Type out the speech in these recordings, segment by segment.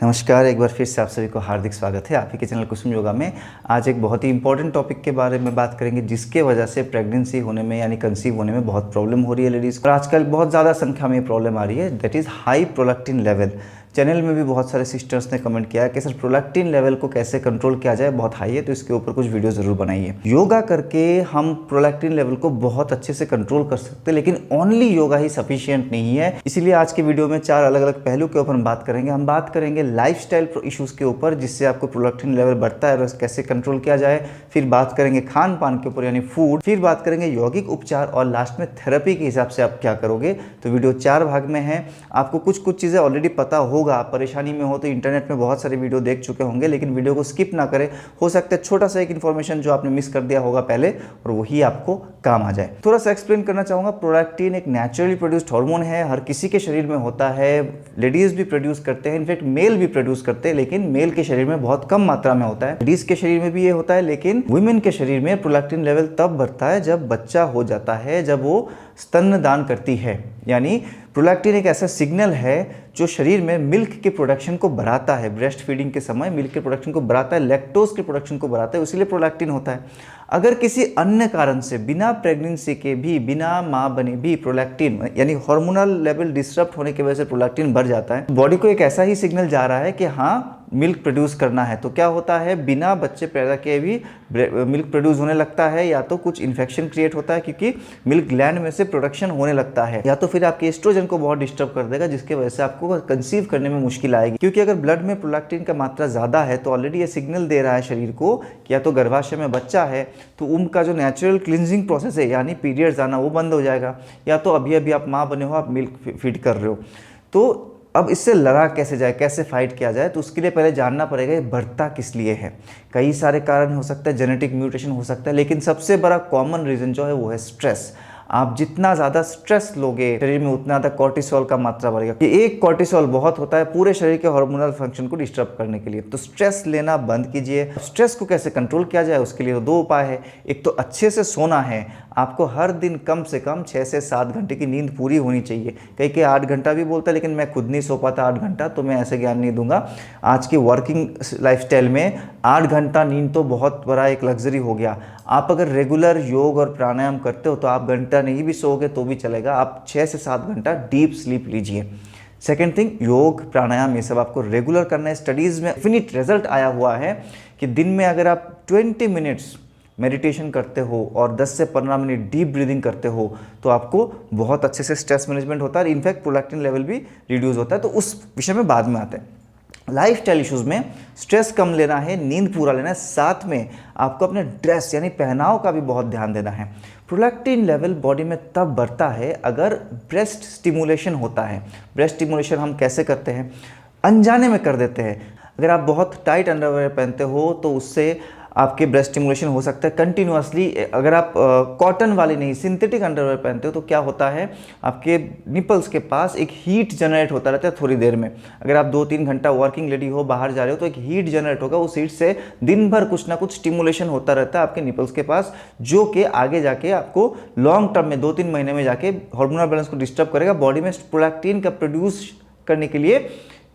नमस्कार, एक बार फिर से आप सभी को हार्दिक स्वागत है आप ही के चैनल कुसुम योगा में। आज एक बहुत ही इंपॉर्टेंट टॉपिक के बारे में बात करेंगे जिसके वजह से प्रेगनेंसी होने में यानी कंसीव होने में बहुत प्रॉब्लम हो रही है लेडीज़ को। और आजकल बहुत ज़्यादा संख्या में प्रॉब्लम आ रही है, that is high prolactin level. Channel में भी बहुत सारे सिस्टर्स ने कमेंट किया है कि सर प्रोलैक्टिन लेवल को कैसे कंट्रोल किया जाए, बहुत हाई है, तो इसके ऊपर कुछ वीडियो ज़रूर बनाइए। योगा करके हम प्रोलैक्टिन लेवल को बहुत अच्छे से कंट्रोल कर सकते हैं, लेकिन ओनली योगा ही सफिशिएंट नहीं है। इसीलिए आज के वीडियो में 4 अलग अलग पहलू के ऊपर हम बात करेंगे। हम बात करेंगे लाइफस्टाइल इश्यूज़ के ऊपर जिससे आपको प्रोलैक्टिन लेवल बढ़ता है और कैसे कंट्रोल किया जाए। फिर बात करेंगे खान पान के ऊपर यानी फूड। फिर बात करेंगे यौगिक उपचार और लास्ट में थेरेपी के हिसाब से आप क्या करोगे। तो वीडियो 4 भाग में है। आपको कुछ चीज़ें ऑलरेडी पता होगा, आप परेशानी हो तो इंटरनेट में बहुत सारे वीडियो देख चुके होंगे, लेकिन वीडियो को स्किप ना करें। हो सकता है छोटा सा एक इन्फॉर्मेशन जो आपने मिस कर दिया होगा पहले और वही आपको काम आ जाए। थोड़ा सा एक्सप्लेन करना चाहूँगा। प्रोलैक्टिन एक नेचुरली प्रोड्यूस्ड हार्मोन है, हर किसी के शरीर में होता है। लेडीज़ भी प्रोड्यूस करते हैं, इनफैक्ट मेल भी प्रोड्यूस करते हैं, लेकिन मेल के शरीर में बहुत कम मात्रा में होता है। लेडीज़ के शरीर में भी ये होता है, लेकिन वुमेन के शरीर में प्रोलैक्टिन लेवल तब बढ़ता है जब बच्चा हो जाता है, जब वो स्तनदान करती है। यानी प्रोलैक्टिन एक ऐसा सिग्नल है जो शरीर में मिल्क के प्रोडक्शन को बढ़ाता है। ब्रेस्ट फीडिंग के समय मिल्क के प्रोडक्शन को बढ़ाता है, लैक्टोज के प्रोडक्शन को बढ़ाता है, इसीलिए प्रोलैक्टिन होता है। अगर किसी अन्य कारण से बिना प्रेगनेंसी के भी, बिना माँ बने भी प्रोलैक्टिन यानी हार्मोनल लेवल डिस्टर्ब होने की वजह से प्रोलैक्टिन बढ़ जाता है, बॉडी को एक ऐसा ही सिग्नल जा रहा है कि हाँ मिल्क प्रोड्यूस करना है। तो क्या होता है, बिना बच्चे पैदा किए भी मिल्क प्रोड्यूस होने लगता है, या तो कुछ इन्फेक्शन क्रिएट होता है क्योंकि मिल्क ग्लैंड में से प्रोडक्शन होने लगता है, या तो फिर आपके एस्ट्रोजन को बहुत डिस्टर्ब कर देगा जिसकी वजह से आपको कंसीव करने में मुश्किल आएगी। क्योंकि अगर ब्लड में प्रोलैक्टिन का मात्रा ज़्यादा है तो ऑलरेडी ये सिग्नल दे रहा है शरीर को कि या तो गर्भाशय में बच्चा है तो उम्ब का जो नेचुरल क्लिनजिंग प्रोसेस है यानी पीरियड्स आना वो बंद हो जाएगा, या तो अभी अभी आप माँ बने हो, आप मिल्क फीड कर रहे हो। तो अब इससे लड़ा कैसे जाए, कैसे फाइट किया जाए, तो उसके लिए पहले जानना पड़ेगा ये बढ़ता किस लिए है। कई सारे कारण हो सकता है, जेनेटिक म्यूटेशन हो सकता है, लेकिन सबसे बड़ा कॉमन रीज़न जो है वो है स्ट्रेस। आप जितना ज़्यादा स्ट्रेस लोगे शरीर में उतना ज़्यादा कॉर्टिसोल का मात्रा बढ़ेगा। ये एक कॉर्टिसोल बहुत होता है पूरे शरीर के हार्मोनल फंक्शन को डिस्टर्ब करने के लिए। तो स्ट्रेस लेना बंद कीजिए। स्ट्रेस को कैसे कंट्रोल किया जाए उसके लिए 2 उपाय है। एक तो अच्छे से सोना है, आपको हर दिन कम से कम 6 से 7 घंटे की नींद पूरी होनी चाहिए। कई 8 घंटा भी बोलता है, लेकिन मैं खुद नहीं सो पाता 8 घंटा, तो मैं ऐसे ज्ञान नहीं दूंगा। आज की वर्किंग लाइफस्टाइल में 8 घंटा नींद तो बहुत बड़ा एक लग्जरी हो गया। आप अगर रेगुलर योग और प्राणायाम करते हो तो आप घंटा नहीं भी सोओगे तो भी चलेगा, आप 6 से 7 घंटा डीप स्लीप लीजिए। सेकेंड थिंग, योग प्राणायाम ये सब आपको रेगुलर करना है। स्टडीज़ में डेफिनिट रिजल्ट आया हुआ है कि दिन में अगर आप 20 मिनट्स मेडिटेशन करते हो और 10 से 15 मिनट डीप ब्रीदिंग करते हो तो आपको बहुत अच्छे से स्ट्रेस मैनेजमेंट होता है और इनफैक्ट प्रोलैक्टिन लेवल भी रिड्यूस होता है। तो उस विषय में बाद में आते हैं। लाइफस्टाइल इश्यूज़ में स्ट्रेस कम लेना है, नींद पूरा लेना है, साथ में आपको अपने ड्रेस यानी पहनाव का भी बहुत ध्यान देना है। प्रोलैक्टिन लेवल बॉडी में तब बढ़ता है अगर ब्रेस्ट स्टिमुलेशन होता है। ब्रेस्ट स्टिमुलेशन हम कैसे करते हैं, अनजाने में कर देते हैं। अगर आप बहुत टाइट अंडरवेयर पहनते हो तो उससे आपके ब्रेस्ट स्टिमुलेशन हो सकता है कंटिन्यूअसली। अगर आप कॉटन वाली नहीं सिंथेटिक अंडरवेयर पहनते हो तो क्या होता है, आपके निपल्स के पास एक हीट जनरेट होता रहता है थोड़ी देर में। अगर आप 2-3 घंटा वर्किंग लेडी हो, बाहर जा रहे हो, तो एक हीट जनरेट होगा, उस हीट से दिन भर कुछ ना कुछ स्टिमुलेशन होता रहता है आपके निपल्स के पास, जो कि आगे जाके आपको लॉन्ग टर्म में 2-3 महीने में जाके हार्मोनल बैलेंस को डिस्टर्ब करेगा। बॉडी में प्रोलैक्टिन का प्रोड्यूस करने के लिए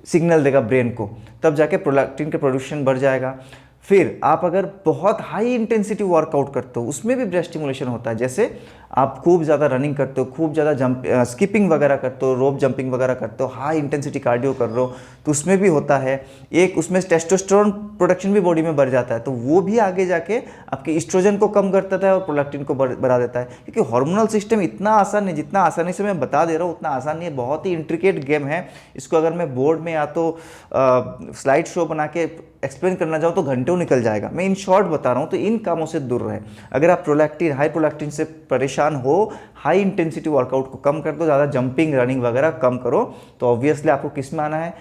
सिग्नल देगा ब्रेन को, तब जाके प्रोलैक्टिन का प्रोडक्शन बढ़ जाएगा। फिर आप अगर बहुत हाई इंटेंसिटी वर्कआउट करते हो उसमें भी ब्रेस्ट स्टिमुलेशन होता है। जैसे आप खूब ज़्यादा रनिंग करते हो, खूब ज़्यादा स्किपिंग वगैरह करते हो, रोप जंपिंग वगैरह करते हो, हाई इंटेंसिटी कार्डियो कर रहे हो, तो उसमें भी होता है। एक उसमें टेस्टोस्टेरोन प्रोडक्शन भी बॉडी में बढ़ जाता है, तो वो भी आगे जाके आपके एस्ट्रोजन को कम कर देता है और प्रोलैक्टिन को बढ़ा देता है। क्योंकि हार्मोनल सिस्टम इतना आसान नहीं, जितना आसानी से मैं बता दे रहा हूँ उतना आसान नहीं है, बहुत ही इंट्रिकेट गेम है। इसको अगर मैं बोर्ड में या तो स्लाइड शो बना के एक्सप्लेन करना चाहूँ तो घंटों निकल जाएगा। मैं इन शॉर्ट बता रहा हूँ, तो इन कामों से दूर रहे। अगर आप हाई प्रोलैक्टिन से परेशान हो, हाई इंटेंसिटी वर्कआउट को कम कर दो, ज़्यादा जंपिंग रनिंग वगैरह कम करो, तो ऑब्वियसली आपको किस में आना है,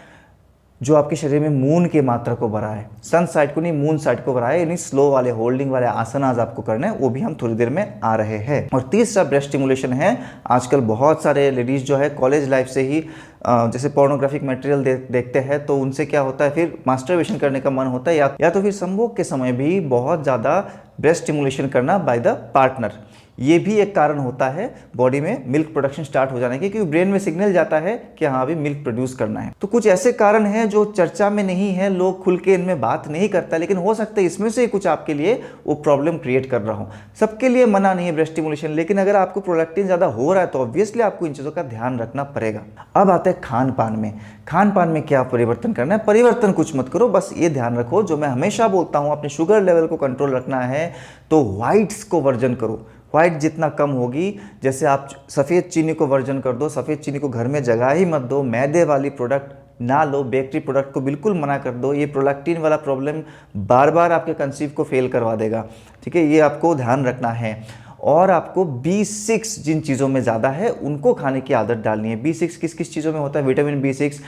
जो आपके शरीर में मून की मात्रा को बढ़ाए, सन साइड को नहीं मून साइड को बढ़ाए, यानी स्लो वाले होल्डिंग वाले आसनास आपको करने हैं, वो भी हम थोड़ी देर में आ रहे हैं। और तीसरा ब्रेस्ट स्टिमुलेशन है। आजकल बहुत सारे लेडीज़ जो है कॉलेज लाइफ से ही जैसे पोर्नोग्राफिक मटेरियल देखते हैं, तो उनसे क्या होता है, फिर मास्टरबेशन करने का मन होता है, या तो फिर संभोग के समय भी बहुत ज़्यादा ब्रेस्ट स्टिमुलेशन करना बाय द पार्टनर। ये भी एक कारण होता है बॉडी में मिल्क प्रोडक्शन स्टार्ट हो जाने के, क्योंकि ब्रेन में सिग्नल जाता है कि हाँ अभी मिल्क प्रोड्यूस करना है। तो कुछ ऐसे कारण हैं जो चर्चा में नहीं है, लोग खुल के इनमें बात नहीं करता, लेकिन हो सकता है इसमें से कुछ आपके लिए वो प्रॉब्लम क्रिएट कर रहा हो। सबके लिए मना नहीं है ब्रेस्ट स्टिमुलेशन, लेकिन अगर आपको प्रोलैक्टिन ज़्यादा हो रहा है तो ऑब्वियसली आपको इन चीज़ों का ध्यान रखना पड़ेगा। अब आता है खान पान में। खान पान में क्या परिवर्तन करना है? परिवर्तन कुछ मत करो, बस ये ध्यान रखो जो मैं हमेशा बोलता हूँ, अपने शुगर लेवल को कंट्रोल रखना है तो व्हाइट्स को वर्जन करो। व्हाइट जितना कम होगी, जैसे आप सफ़ेद चीनी को वर्जन कर दो, सफ़ेद चीनी को घर में जगह ही मत दो, मैदे वाली प्रोडक्ट ना लो, बेकरी प्रोडक्ट को बिल्कुल मना कर दो। ये प्रोलैक्टिन वाला प्रॉब्लम बार बार आपके कंसीव को फेल करवा देगा, ठीक है, ये आपको ध्यान रखना है। और आपको B6 जिन चीज़ों में ज़्यादा है उनको खाने की आदत डालनी है। B6 किस किस चीज़ों में होता है? विटामिन B6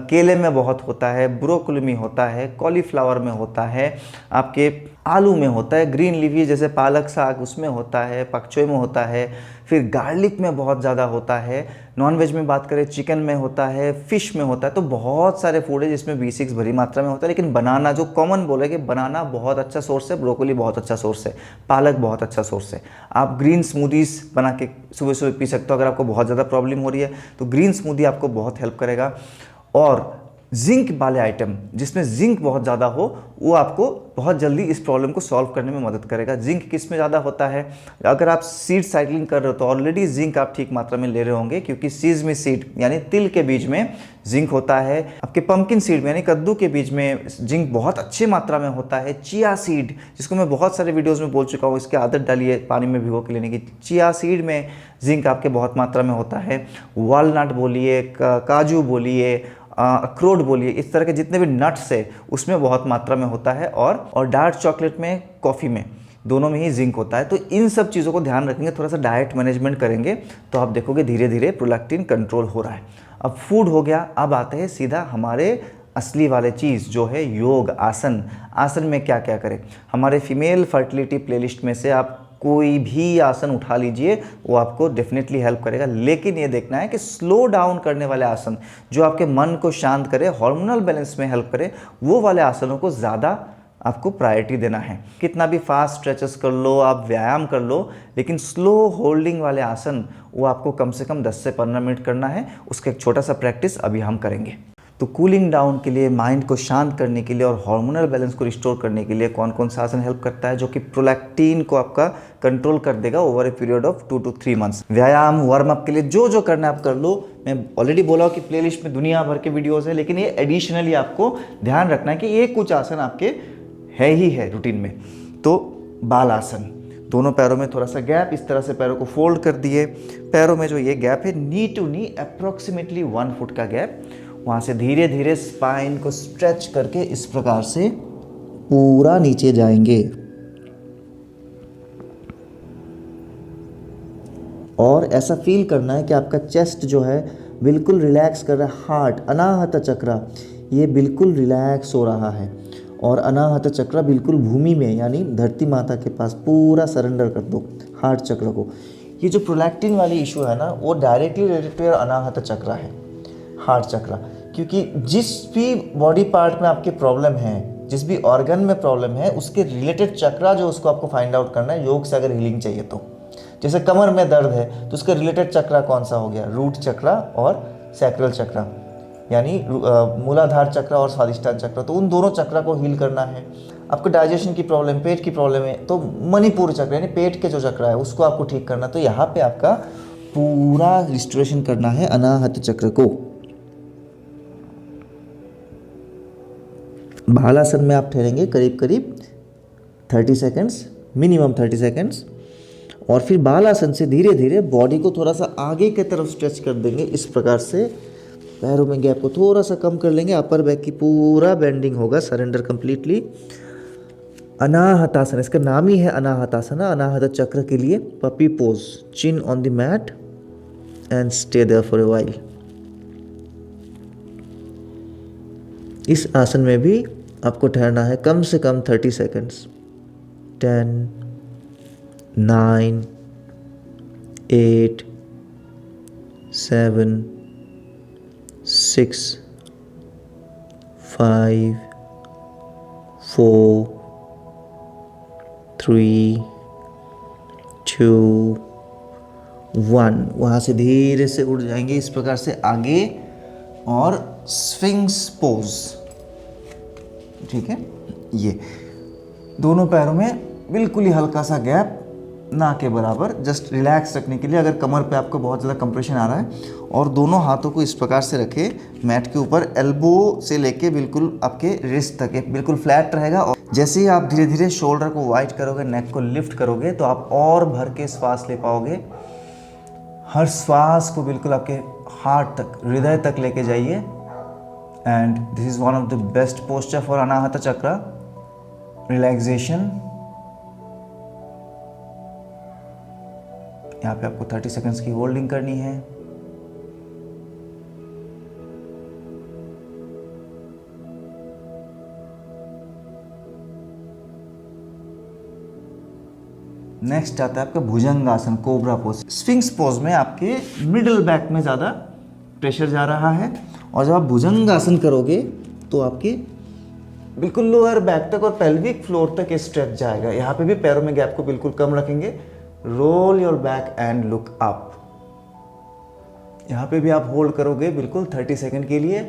केले में बहुत होता है, ब्रोकली में होता है, कॉलीफ्लावर में होता है, आपके आलू में होता है, ग्रीन लीफी जैसे पालक साग उसमें होता है, पकचोय में होता है, फिर गार्लिक में बहुत ज़्यादा होता है, नॉनवेज में बात करें चिकन में होता है, फिश में होता है। तो बहुत सारे फूड है जिसमें B6 भरी मात्रा में होता है। लेकिन बनाना जो कॉमन बोलेंगे, बनाना बहुत अच्छा सोर्स है, ब्रोकली बहुत अच्छा सोर्स है, पालक बहुत अच्छा सोर्स है। आप ग्रीन स्मूदीज बना के सुबह सुबह पी सकते हो अगर आपको बहुत ज़्यादा प्रॉब्लम हो रही है, तो ग्रीन स्मूदी आपको बहुत हेल्प करेगा। और जिंक वाले आइटम जिसमें जिंक बहुत ज़्यादा हो वो आपको बहुत जल्दी इस प्रॉब्लम को सॉल्व करने में मदद करेगा। जिंक किस में ज़्यादा होता है? अगर आप सीड साइकिलिंग कर रहे हो तो ऑलरेडी जिंक आप ठीक मात्रा में ले रहे होंगे, क्योंकि सीजमी सीड यानी तिल के बीज में जिंक होता है। आपके पंपकिन सीड में यानी कद्दू के बीज में जिंक बहुत अच्छी मात्रा में होता है। चिया सीड, जिसको मैं बहुत सारे वीडियोज़ में बोल चुका हूँ, इसकी आदत डालिए पानी में भिगो के लेने की। चिया सीड में जिंक आपके बहुत मात्रा में होता है। वालनट बोलिए, काजू बोलिए, अखरोट बोलिए, इस तरह के जितने भी नट्स है उसमें बहुत मात्रा में होता है। और डार्क चॉकलेट में, कॉफ़ी में, दोनों में ही जिंक होता है। तो इन सब चीज़ों को ध्यान रखेंगे, थोड़ा सा डाइट मैनेजमेंट करेंगे तो आप देखोगे धीरे धीरे प्रोलैक्टिन कंट्रोल हो रहा है। अब फूड हो गया, अब आते हैं सीधा हमारे असली वाले चीज़ जो है योग, आसन। आसन में क्या क्या करें? हमारे फीमेल फर्टिलिटी प्लेलिस्ट में से आप कोई भी आसन उठा लीजिए, वो आपको डेफिनेटली हेल्प करेगा। लेकिन ये देखना है कि स्लो डाउन करने वाले आसन जो आपके मन को शांत करे, हार्मोनल बैलेंस में हेल्प करे, वो वाले आसनों को ज़्यादा आपको प्रायोरिटी देना है। कितना भी फास्ट स्ट्रेचेस कर लो, आप व्यायाम कर लो, लेकिन स्लो होल्डिंग वाले आसन वो आपको कम से कम 10 से 15 मिनट करना है। उसका एक छोटा सा प्रैक्टिस अभी हम करेंगे। तो कूलिंग डाउन के लिए, माइंड को शांत करने के लिए और हार्मोनल बैलेंस को रिस्टोर करने के लिए कौन कौन सा आसन हेल्प करता है जो कि प्रोलैक्टिन को आपका कंट्रोल कर देगा over a period of 2 to 3 months. व्यायाम, वार्म अप के लिए जो जो करना है आप कर लो। मैं ऑलरेडी बोला कि प्लेलिस्ट में दुनिया भर के वीडियोज़ है, लेकिन ये एडिशनली आपको ध्यान रखना है कि ये कुछ आसन आपके है ही है रूटीन में। तो बाल आसन, दोनों पैरों में थोड़ा सा गैप, इस तरह से पैरों को फोल्ड कर दिए। पैरों में जो ये गैप है, नी टू नी अप्रोक्सीमेटली 1 फुट का गैप, वहाँ से धीरे धीरे स्पाइन को स्ट्रेच करके इस प्रकार से पूरा नीचे जाएंगे। और ऐसा फील करना है कि आपका चेस्ट जो है बिल्कुल रिलैक्स कर रहा है। हार्ट, अनाहत चक्र, ये बिल्कुल रिलैक्स हो रहा है। और अनाहत चक्र बिल्कुल भूमि में यानी धरती माता के पास पूरा सरेंडर कर दो हार्ट चक्र को। ये जो प्रोलैक्टिन वाली इशू है ना, वो डायरेक्टली रिलेटेड टू अनाहत चक्र है, हार्ट चक्र। क्योंकि जिस भी बॉडी पार्ट में आपके प्रॉब्लम है, जिस भी ऑर्गन में प्रॉब्लम है, उसके रिलेटेड चक्रा जो उसको आपको फाइंड आउट करना है योग से अगर हीलिंग चाहिए तो। जैसे कमर में दर्द है तो उसका रिलेटेड चक्रा कौन सा हो गया? रूट चक्रा और सैक्रल चक्रा, यानी मूलाधार चक्र और स्वादिष्टान चक्र। तो उन दोनों चक्रा को हील करना है। आपको डाइजेशन की प्रॉब्लम, पेट की प्रॉब्लम है तो मणिपुर चक्र यानी पेट के जो चक्र है उसको आपको ठीक करना। तो यहाँ पे आपका पूरा रिस्टोरेशन करना है अनाहत चक्र को। भालासन में आप ठहरेंगे करीब करीब 30 सेकेंड्स, मिनिमम 30 सेकेंड्स। और फिर बालासन से धीरे धीरे बॉडी को थोड़ा सा आगे की तरफ स्ट्रेच कर देंगे इस प्रकार से। पैरों में गैप को थोड़ा सा कम कर लेंगे, अपर बैक की पूरा बेंडिंग होगा, सरेंडर कंप्लीटली। अनाहतासन, इसका नाम ही है अनाहतासना, अनाहत चक्र के लिए puppy pose, chin on the mat and stay there for a while. इस आसन में भी आपको ठहरना है कम से कम 30 सेकेंड्स। 10, 9, 8, 7, 6, 5, 4, 3, 2 1। वहाँ से धीरे से उड़ जाएंगे इस प्रकार से आगे और स्फिंक्स पोज। ठीक है, ये दोनों पैरों में बिल्कुल ही हल्का सा गैप, ना के बराबर, जस्ट रिलैक्स रखने के लिए। अगर कमर पे आपको बहुत ज़्यादा कंप्रेशन आ रहा है, और दोनों हाथों को इस प्रकार से रखें मैट के ऊपर, एल्बो से लेके बिल्कुल आपके रिस्ट तक बिल्कुल फ्लैट रहेगा। और जैसे ही आप धीरे धीरे शोल्डर को वाइड करोगे, नेक को लिफ्ट करोगे, तो आप और भर के श्वास ले पाओगे। हर श्वास को बिल्कुल आपके हार्ट तक, हृदय तक लेके जाइए। And this is one of the best posture for Anahata chakra relaxation. यहाँ पे आपको 30 सेकंड्स की होल्डिंग करनी है। नेक्स्ट आता है आपका भुजंगासन, कोबरा पोज। स्फिंक्स पोज में आपके मिडिल बैक में ज़्यादा प्रेशर जा रहा है, और जब आप भुजंगासन करोगे तो आपके बिल्कुल लोअर बैक तक और पेल्विक फ्लोर तक स्ट्रेच जाएगा। यहाँ पे भी पैरों में गैप को बिल्कुल कम रखेंगे। Roll your back and look up. यहाँ पे भी आप होल्ड करोगे बिल्कुल 30 सेकंड के लिए।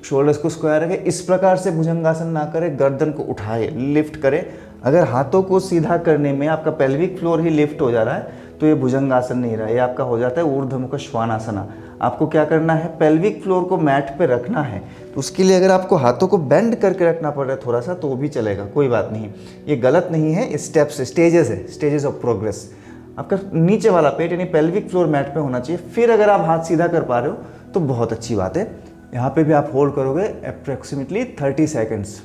शोल्डर्स को स्क्वायर रखें। इस प्रकार से भुजंगासन ना करें, गर्दन को उठाए, लिफ्ट करें। अगर हाथों को सीधा करने में आपका पेल्विक फ्लोर ही लिफ्ट हो जा रहा है तो ये भुजंगासन नहीं रहा, ये आपका हो जाता है ऊर्ध्वमुख श्वानासना। आपको क्या करना है, पेल्विक फ्लोर को मैट पे रखना है। तो उसके लिए अगर आपको हाथों को बेंड करके रखना पड़ रहा है थोड़ा सा, तो भी चलेगा, कोई बात नहीं। ये गलत नहीं है, स्टेप्स, स्टेजेस है, स्टेजेस ऑफ प्रोग्रेस। आपका नीचे वाला पेट यानी पेल्विक फ्लोर मैट पे होना चाहिए। फिर अगर आप हाथ सीधा कर पा रहे हो तो बहुत अच्छी बात है। यहाँ पे भी आप होल्ड करोगे अप्रोक्सीमेटली 30 सेकेंड्स।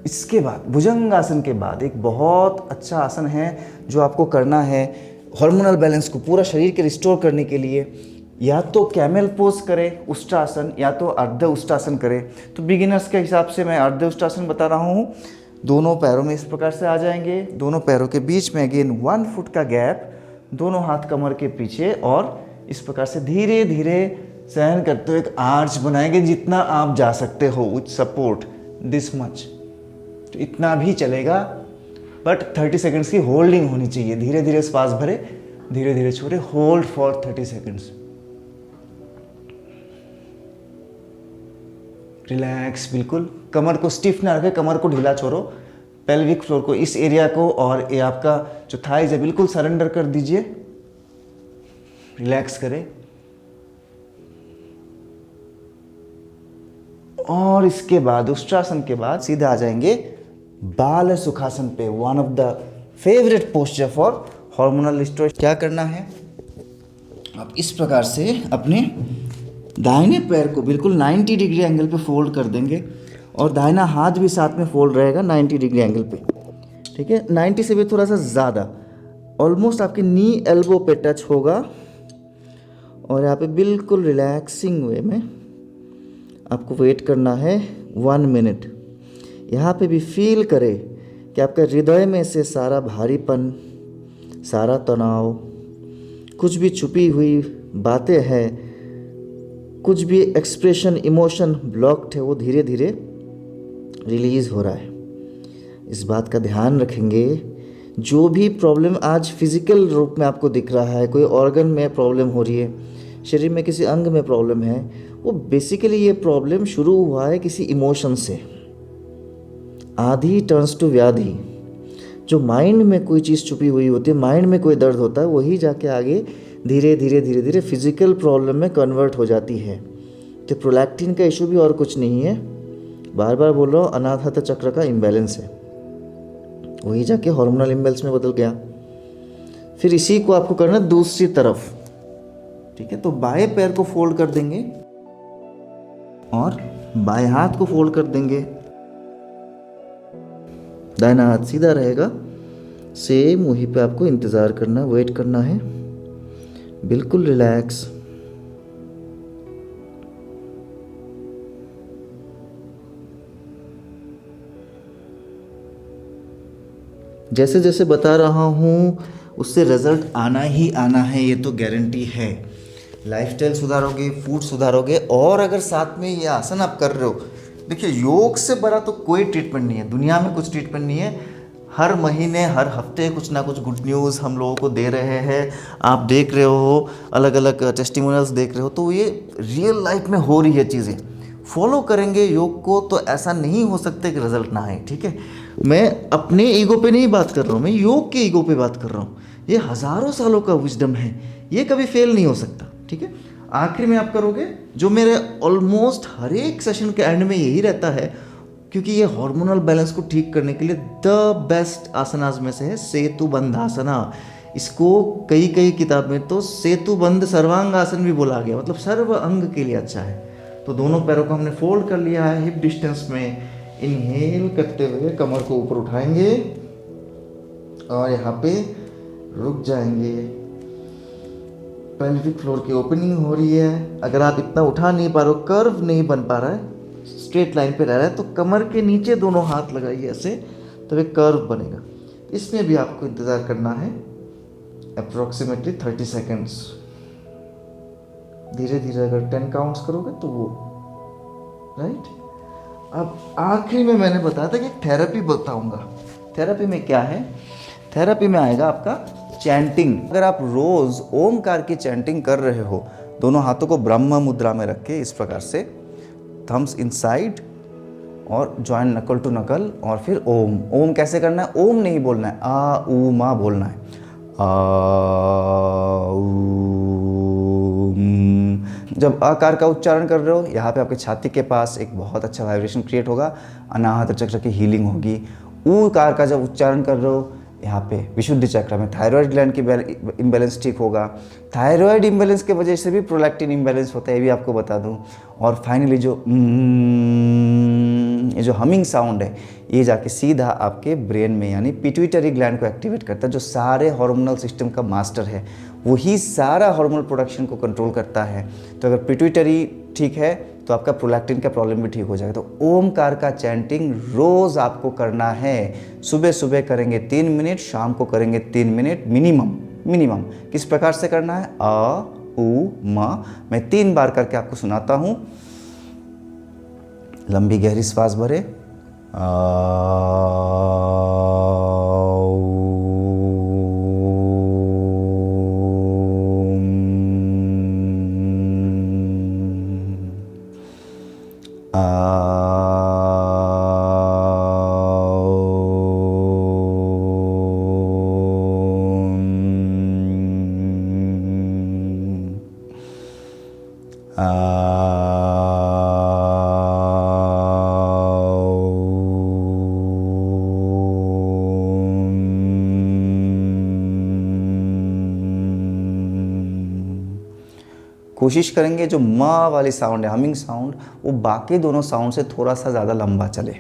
इसके बाद भुजंगासन के बाद एक बहुत अच्छा आसन है जो आपको करना है हार्मोनल बैलेंस को पूरा शरीर के रिस्टोर करने के लिए। या तो कैमल पोज करें, उष्ट्रासन, या तो अर्ध उष्ट्रासन करें। तो बिगिनर्स के हिसाब से मैं अर्ध उष्ट्रासन बता रहा हूँ। दोनों पैरों में इस प्रकार से आ जाएंगे, दोनों पैरों के बीच में अगेन 1 फुट का गैप, दोनों हाथ कमर के पीछे, और इस प्रकार से धीरे धीरे सहन करते हुए एक आर्च बनाएंगे जितना आप जा सकते हो, विथ सपोर्ट दिस मच। तो इतना भी चलेगा, बट 30 सेकंड्स की होल्डिंग होनी चाहिए। धीरे धीरे श्वास भरे, धीरे धीरे छोड़े, होल्ड फॉर 30 सेकंड्स। रिलैक्स, बिल्कुल कमर को स्टिफ ना रखें, कमर को ढीला छोड़ो। पेल्विक फ्लोर को, इस एरिया को और ये आपका जो थाइज है बिल्कुल सरेंडर कर दीजिए, रिलैक्स करें। और इसके बाद उष्ट्रासन के बाद सीधे आ जाएंगे बाल सुखासन पे, one of the favourite posture for hormonal restoration. क्या करना है, आप इस प्रकार से अपने दाहिने पैर को बिल्कुल 90 डिग्री एंगल पे फोल्ड कर देंगे, और दाहिना हाथ भी साथ में फोल्ड रहेगा 90 डिग्री एंगल पे। ठीक है, 90 से भी थोड़ा सा ज़्यादा, ऑलमोस्ट आपके नी एल्बो पे टच होगा। और यहाँ पे बिल्कुल रिलैक्सिंग वे में आपको वेट करना है 1 मिनट। यहाँ पे भी फील करें कि आपका हृदय में से सारा भारीपन, सारा तनाव, कुछ भी छुपी हुई बातें हैं, कुछ भी एक्सप्रेशन, इमोशन ब्लॉक्ड है, वो धीरे धीरे रिलीज़ हो रहा है। इस बात का ध्यान रखेंगे। जो भी प्रॉब्लम आज फिजिकल रूप में आपको दिख रहा है, कोई ऑर्गन में प्रॉब्लम हो रही है, शरीर में किसी अंग में प्रॉब्लम है, वो बेसिकली ये प्रॉब्लम शुरू हुआ है किसी इमोशन से। आधि टर्न्स टू व्याधि। जो माइंड में कोई चीज़ छुपी हुई होती है, माइंड में कोई दर्द होता है, वही जाके आगे धीरे धीरे धीरे धीरे फिजिकल प्रॉब्लम में कन्वर्ट हो जाती है। तो प्रोलैक्टिन का इशू भी और कुछ नहीं है, बार बार बोल रहा हूँ, अनाहत चक्र का इम्बैलेंस है, वही जाके हार्मोनल इम्बैलेंस में बदल गया। फिर इसी को आपको करना है दूसरी तरफ। ठीक है, तो बाएं पैर को फोल्ड कर देंगे और बाएं हाथ को फोल्ड कर देंगे। दाहिना हाथ सीधा रहेगा, सेम वहीं पे आपको इंतज़ार करना, वेट करना है, बिल्कुल रिलैक्स। जैसे जैसे बता रहा हूँ उससे रिजल्ट आना ही आना है, ये तो गारंटी है। लाइफस्टाइल सुधारोगे, फूड सुधारोगे, और अगर साथ में ये आसन आप कर रहे हो देखिए, योग से बड़ा तो कोई ट्रीटमेंट नहीं है, दुनिया में कुछ ट्रीटमेंट नहीं है। हर महीने हर हफ्ते कुछ ना कुछ गुड न्यूज़ हम लोगों को दे रहे हैं। आप देख रहे हो, अलग अलग टेस्टिमोनियल्स देख रहे हो, तो ये रियल लाइफ में हो रही है चीज़ें। फॉलो करेंगे योग को तो ऐसा नहीं हो सकता कि रिजल्ट ना आए, ठीक है। मैं अपने ईगो पे नहीं बात कर रहा हूँ, मैं योग के ईगो पे बात कर रहा हूँ। ये हज़ारों सालों का विजडम है, ये कभी फेल नहीं हो सकता, ठीक है। आखिर में आप करोगे जो मेरे ऑलमोस्ट हर एक सेशन के एंड में यही रहता है, क्योंकि ये हार्मोनल बैलेंस को ठीक करने के लिए द बेस्ट आसनाज में से है सेतुबंध आसना। इसको कई कई किताब में तो सेतुबंध सर्वांग आसन भी बोला गया, मतलब सर्व अंग के लिए अच्छा है। तो दोनों पैरों को हमने फोल्ड कर लिया है हिप डिस्टेंस में। इनहेल करते हुए कमर को ऊपर उठाएंगे और यहाँ पे रुक जाएंगे। पेल्विक फ्लोर की ओपनिंग हो रही है। अगर आप इतना उठा नहीं पा रहे हो, कर्व नहीं बन पा रहा है, स्ट्रेट लाइन पे रह रहा है, तो कमर के नीचे दोनों हाथ लगाइए ऐसे, तो एक कर्व बनेगा। इसमें भी आपको इंतज़ार करना है अप्रोक्सीमेटली 30 सेकेंड्स। धीरे धीरे अगर 10 काउंट्स करोगे तो वो राइट। अब आखिरी में मैंने बताया था कि थेरेपी बताऊंगा। थेरेपी में क्या है? थेरेपी में आएगा आपका चैंटिंग। अगर आप रोज़ ओमकार की चैंटिंग कर रहे हो, दोनों हाथों को ब्रह्म मुद्रा में रख के इस प्रकार से, थम्स इनसाइड और जॉइंट नकल टू नकल, और फिर ओम। ओम कैसे करना है? ओम नहीं बोलना है, आ ऊ मा बोलना है। आ जब आकार का उच्चारण कर रहे हो, यहाँ पे आपके छाती के पास एक बहुत अच्छा वाइब्रेशन क्रिएट होगा, अनाहत चक्र की हीलिंग होगी। ऊकार का जब उच्चारण कर रहे हो, यहाँ पे विशुद्धि चक्र में थायराइड ग्लैंड की इम्बैलेंस ठीक होगा। थायराइड इम्बैलेंस की वजह से भी प्रोलैक्टिन इम्बैलेंस होता है, ये भी आपको बता दूँ। और फाइनली ये जो हमिंग साउंड है, ये जाके सीधा आपके ब्रेन में यानी पिट्यूटरी ग्लैंड को एक्टिवेट करता है, जो सारे हार्मोनल सिस्टम का मास्टर है। वही सारा हार्मोनल प्रोडक्शन को कंट्रोल करता है। तो अगर पिट्यूटरी ठीक है तो आपका प्रोलैक्टिन का प्रॉब्लम भी ठीक हो जाएगा। तो ओमकार का चैंटिंग रोज़ आपको करना है। सुबह सुबह करेंगे 3 मिनट, शाम को करेंगे 3 मिनट मिनिमम। किस प्रकार से करना है? अ उ म। मैं 3 बार करके आपको सुनाता हूँ। लंबी गहरी श्वास भरे, कोशिश करेंगे जो म वाली साउंड है, हमिंग साउंड, वो बाकी दोनों साउंड से थोड़ा सा ज़्यादा लंबा चले।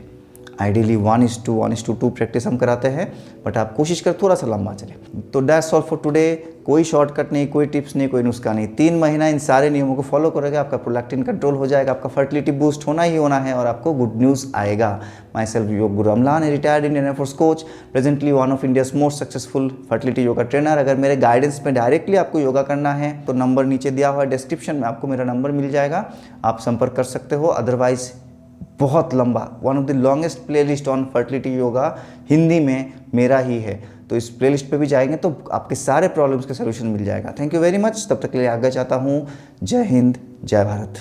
आइडियली 1:1:2 प्रैक्टिस हम कराते हैं, बट आप कोशिश कर थोड़ा सा लंबा चले। तो दैट्स ऑल फॉर टुडे। कोई शॉर्टकट नहीं, कोई टिप्स नहीं, कोई नुस्खा नहीं। 3 महीना इन सारे नियमों को फॉलो करोगे, आपका प्रोलैक्टिन कंट्रोल हो जाएगा, आपका फर्टिलिटी बूस्ट होना ही होना है, और आपको गुड न्यूज़ आएगा। My self yoga guru Amlan, retired Indian air force coach, presently one of India's most successful fertility yoga trainer. अगर मेरे गाइडेंस में डायरेक्टली आपको योगा करना है तो नंबर नीचे दिया हुआ है, डिस्क्रिप्शन में आपको मेरा नंबर मिल जाएगा, आप संपर्क कर सकते हो। अदरवाइज बहुत लंबा, one of the longest playlist on fertility yoga Hindi में मेरा ही है, तो इस प्लेलिस्ट पे भी जाएंगे तो आपके सारे प्रॉब्लम्स के सोल्यूशन मिल जाएगा। Thank you very much. तब तक के लिए आगे चाहता हूँ। जय हिंद, जय भारत।